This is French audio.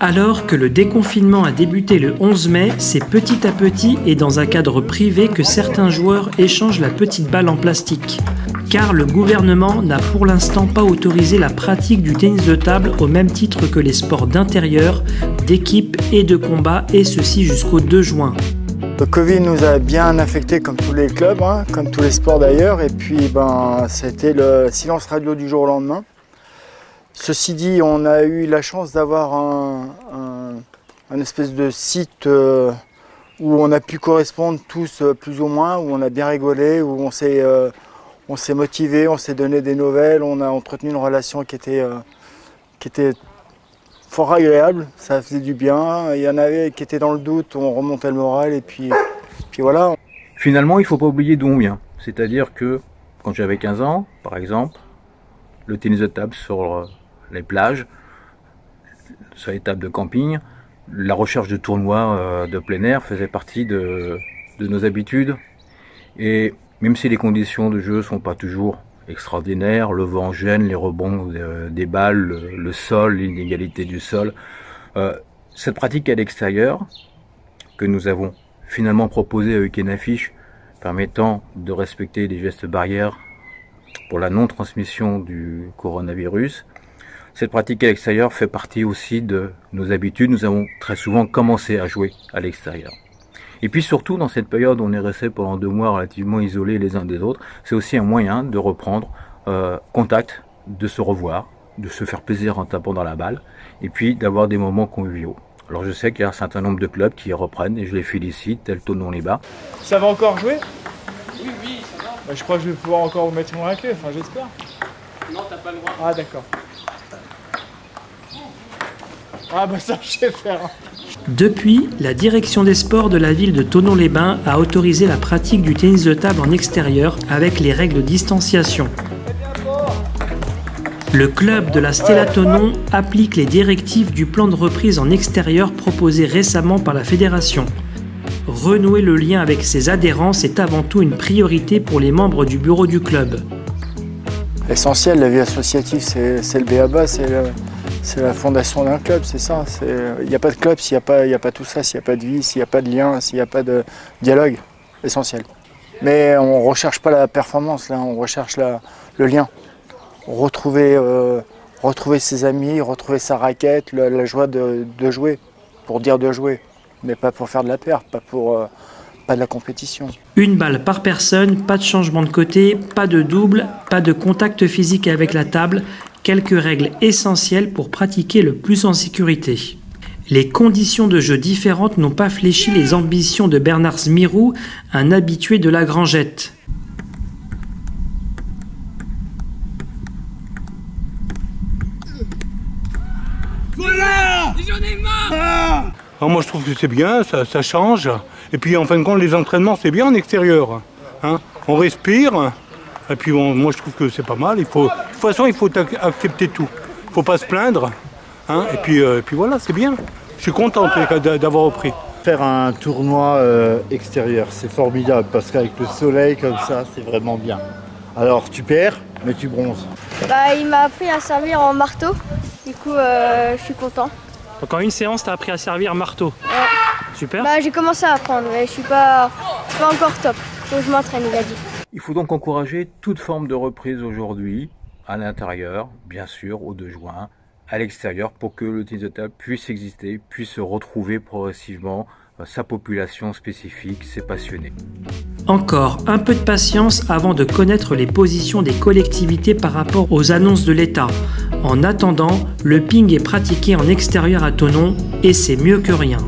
Alors que le déconfinement a débuté le 11 mai, c'est petit à petit et dans un cadre privé que certains joueurs échangent la petite balle en plastique. Car le gouvernement n'a pour l'instant pas autorisé la pratique du tennis de table au même titre que les sports d'intérieur, d'équipe et de combat, et ceci jusqu'au 2 juin. Le Covid nous a bien affectés comme tous les clubs, comme tous les sports d'ailleurs, et puis ça a été le silence radio du jour au lendemain. Ceci dit, on a eu la chance d'avoir un espèce de site où on a pu correspondre tous plus ou moins, où on a bien rigolé, où on s'est motivé, on s'est donné des nouvelles, on a entretenu une relation qui était fort agréable, ça faisait du bien. Il y en avait qui étaient dans le doute, on remontait le moral et puis voilà. Finalement, il ne faut pas oublier d'où on vient. C'est-à-dire que quand j'avais 15 ans, par exemple, le tennis de table sur les plages, sur les tables de camping, la recherche de tournois de plein air faisait partie de nos habitudes. Et même si les conditions de jeu ne sont pas toujours extraordinaires, le vent gêne, les rebonds des balles, le sol, l'inégalité du sol, cette pratique à l'extérieur que nous avons finalement proposée avec une affiche permettant de respecter les gestes barrières pour la non-transmission du coronavirus, cette pratique à l'extérieur fait partie aussi de nos habitudes. Nous avons très souvent commencé à jouer à l'extérieur. Et puis surtout, dans cette période où on est resté pendant 2 mois relativement isolés les uns des autres, c'est aussi un moyen de reprendre contact, de se revoir, de se faire plaisir en tapant dans la balle, et puis d'avoir des moments conviviaux. Alors je sais qu'il y a un certain nombre de clubs qui reprennent, et je les félicite, tel Thonon-les-Bains. Ça va encore jouer? Oui, ça va. Je crois que je vais pouvoir encore vous mettre mon raclée, enfin j'espère. Non, t'as pas le droit. Ah d'accord. Ah ça je sais faire. Depuis, la direction des sports de la ville de Thonon-les-Bains a autorisé la pratique du tennis de table en extérieur avec les règles de distanciation. Le club de la Stella Thonon applique les directives du plan de reprise en extérieur proposé récemment par la fédération. Renouer le lien avec ses adhérents, c'est avant tout une priorité pour les membres du bureau du club. L'essentiel, la vie associative, c'est le b.a.-ba, c'est la fondation d'un club, c'est ça. Il n'y a pas de club s'il n'y a pas tout ça, s'il n'y a pas de vie, s'il n'y a pas de lien, s'il n'y a pas de dialogue, essentiel. Mais on ne recherche pas la performance, là, on recherche le lien. Retrouver ses amis, retrouver sa raquette, la joie de jouer, pour dire de jouer, mais pas pour faire de la perte, pas de la compétition. Une balle par personne, pas de changement de côté, pas de double, pas de contact physique avec la table, quelques règles essentielles pour pratiquer le plus en sécurité. Les conditions de jeu différentes n'ont pas fléchi les ambitions de Bernard Smirou, un habitué de la Grangette. Voilà, j'en ai marre. Alors moi je trouve que c'est bien, ça change. Et puis en fin de compte les entraînements c'est bien en extérieur. On respire. Et puis bon, moi je trouve que c'est pas mal. De toute façon il faut accepter tout. Il ne faut pas se plaindre. Et puis voilà, c'est bien. Je suis content d'avoir repris. Faire un tournoi extérieur, c'est formidable parce qu'avec le soleil comme ça, c'est vraiment bien. Alors tu perds, mais tu bronzes. Il m'a appris à servir en marteau. Du coup, je suis content. Donc en une séance, tu as appris à servir marteau. Ouais. Super. J'ai commencé à apprendre, mais je suis pas encore top. Faut que je m'entraîne, il a dit. Il faut donc encourager toute forme de reprise aujourd'hui, à l'intérieur, bien sûr, au 2 juin, à l'extérieur, pour que le tennis de table puisse exister, puisse retrouver progressivement sa population spécifique, ses passionnés. Encore un peu de patience avant de connaître les positions des collectivités par rapport aux annonces de l'État. En attendant, le ping est pratiqué en extérieur à Thonon et c'est mieux que rien.